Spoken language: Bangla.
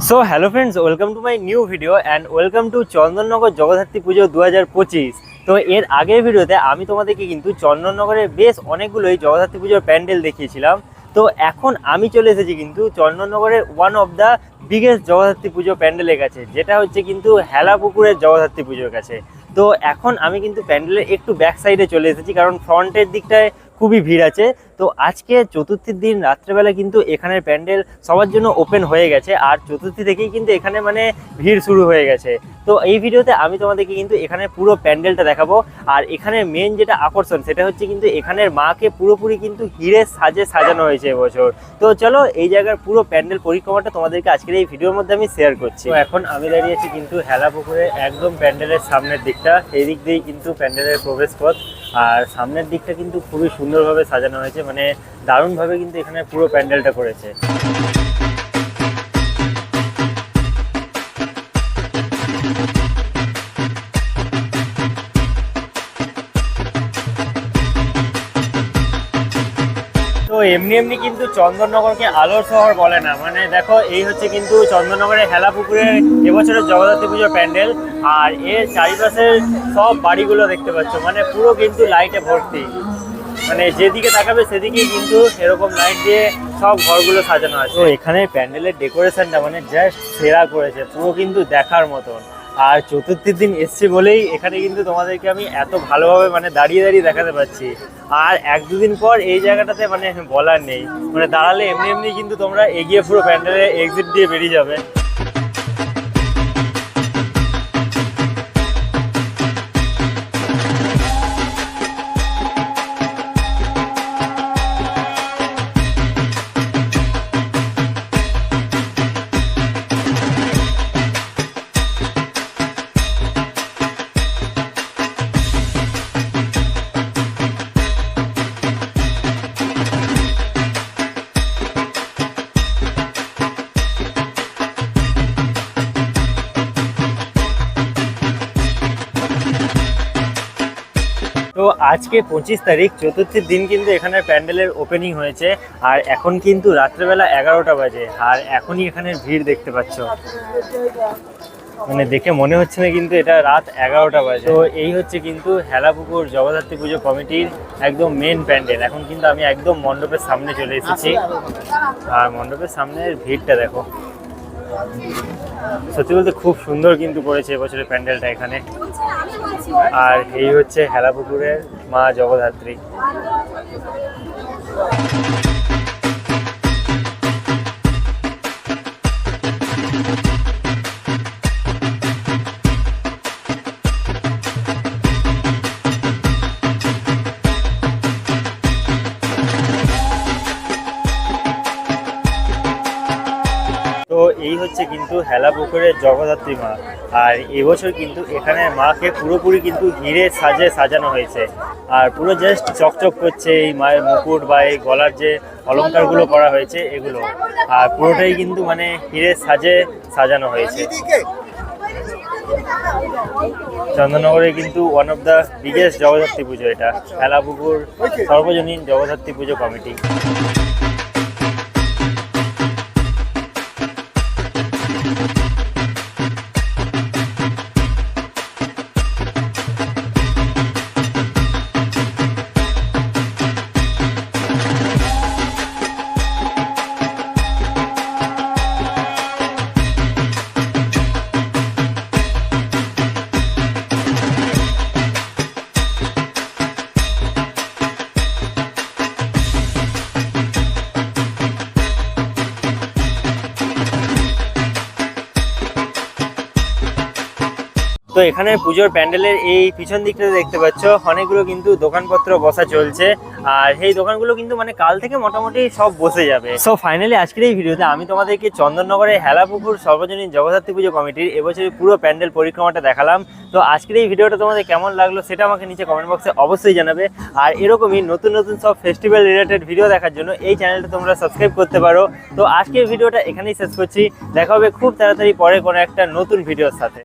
So hello friends, welcome to my new video and welcome to Chandannagar Jagaddhatri পুজো 2025। তো এর আগের ভিডিওতে আমি তোমাদেরকে কিন্তু চন্দননগরের বেশ অনেকগুলোই জগদ্ধাত্রী পুজোর প্যান্ডেল দেখিয়েছিলাম। তো এখন আমি চলে এসেছি কিন্তু চন্দননগরের one of the biggest Jagaddhatri Pujo প্যান্ডেলের কাছে, যেটা হচ্ছে কিন্তু হেলাপুকুরের জগদ্ধাত্রী পুজোর কাছে। তো এখন আমি কিন্তু প্যান্ডেলের একটু ব্যাক সাইডে চলে এসেছি, কারণ ফ্রন্টের দিকটায় খুবই ভিড় আছে। তো আজকে চতুর্থীর দিন রাত্রেবেলা কিন্তু এখানের প্যান্ডেল সবার জন্য ওপেন হয়ে গেছে, আর চতুর্থী থেকেই কিন্তু এখানে ভিড় শুরু হয়ে গেছে। তো এই ভিডিওতে আমি তোমাদেরকে কিন্তু এখানে পুরো প্যান্ডেলটা দেখাবো। আর এখানে মেন যেটা আকর্ষণ সেটা হচ্ছে কিন্তু এখানের মাকে পুরোপুরি কিন্তু হিরের সাজে সাজানো হয়েছে এবছর। তো চলো এই জায়গার পুরো প্যান্ডেল পরিক্রমাটা তোমাদেরকে আজকের এই ভিডিওর মধ্যে আমি শেয়ার করছি। তো এখন আমি দাঁড়িয়েছি কিন্তু হেলাপুকুরে একদম প্যান্ডেলের সামনের দিকটা, এই দিক দিয়েই কিন্তু প্যান্ডেলের প্রবেশ পথ। আর সামনের দিকটা কিন্তু খুবই সুন্দরভাবে সাজানো হয়েছে, দারুণভাবে কিন্তু এখানে পুরো প্যান্ডেলটা করেছে। তো এমনি কিন্তু চন্দননগরকে আলোর শহর বলে না, দেখো এই হচ্ছে কিন্তু চন্দননগরের হেলাপুকুরের এবছরের জগদ্ধাত্রী পুজোর প্যান্ডেল। আর এর চারিপাশের সব বাড়িগুলো দেখতে পাচ্ছ, পুরো কিন্তু লাইটে ভর্তি, যেদিকে তাকাবে সেদিকেই কিন্তু এরকম লাইট দিয়ে সব ঘরগুলো সাজানো আছে। তো এখানে প্যান্ডেলের ডেকোরেশনটা জাস্ট সেরা করেছে, পুরো কিন্তু দেখার মতন। আর চতুর্থীর দিন এসছি বলেই এখানে কিন্তু তোমাদেরকে আমি এত ভালোভাবে দাঁড়িয়ে দাঁড়িয়ে দেখাতে পাচ্ছি। আর এক দুদিন পর এই জায়গাটাতে বলার নেই, দাঁড়ালে এমনি কিন্তু তোমরা এগিয়ে পুরো প্যান্ডেলের এক্সিট দিয়ে বেরিয়ে যাবে। তো আজকে 25 তারিখ, চতুর্থীর দিন কিন্তু এখানে প্যান্ডেলের ওপেনিং হয়েছে। আর এখন কিন্তু রাত্রেবেলা 11টা বাজে, আর এখনই এখানে ভিড় দেখতে পাচ্ছ। দেখে মনে হচ্ছে না কিন্তু এটা রাত 11টা বাজে। তো এই হচ্ছে কিন্তু হেলাপুকুর জগদ্ধাত্রী পুজো কমিটির একদম মেন প্যান্ডেল। এখন কিন্তু আমি একদম মণ্ডপের সামনে চলে এসেছি, আর মণ্ডপের সামনের ভিড়টা দেখো। সত্যি বলতে খুব সুন্দর কিন্তু করেছে এবছরের প্যান্ডেলটা এখানে। আর এই হচ্ছে হেলাপুকুরের মা জগদ্ধাত্রী। তো এই হচ্ছে কিন্তু হেলাপুকুরের জগদ্ধাত্রী মা। আর এবছর কিন্তু এখানে মাকে পুরোপুরি কিন্তু হিরের সাজে সাজানো হয়েছে, আর পুরো জাস্ট চকচক করছে এই মায়ের মুকুট বা এই গলার যে অলংকারগুলো করা হয়েছে এগুলো, আর পুরোটাই কিন্তু হিরের সাজে সাজানো হয়েছে। চন্দননগরে কিন্তু one of the biggest Jagaddhatri পুজো এটা, হেলাপুকুর সর্বজনীন জগদ্ধাত্রী পুজো কমিটি। তো এখানে পুজোর প্যান্ডেলের এই পিছন দিকটা দেখতে পাচ্ছ অনেকগুলো কিন্তু দোকানপত্র বসা চলছে, আর এই দোকানগুলো কিন্তু কাল থেকে মোটামুটি সব বসে যাবে। সো ফাইনালি আজকের এই ভিডিওতে আমি তোমাদেরকে চন্দননগরের হেলাপুকুর সর্বজনীন জগদ্ধাত্রী পুজো কমিটির এবছরের পুরো প্যান্ডেল পরিক্রমাটা দেখালাম। তো আজকের এই ভিডিওটা তোমাদের কেমন লাগলো সেটা আমাকে নিচে কমেন্ট বক্সে অবশ্যই জানাবে। আর এরকমই নতুন নতুন সব ফেস্টিভ্যাল রিলেটেড ভিডিও দেখার জন্য এই চ্যানেলটা তোমরা সাবস্ক্রাইব করতে পারো। তো আজকের ভিডিওটা এখানেই শেষ করছি, দেখা হবে খুব তাড়াতাড়ি পরে কোনো একটা নতুন ভিডিওর সাথে।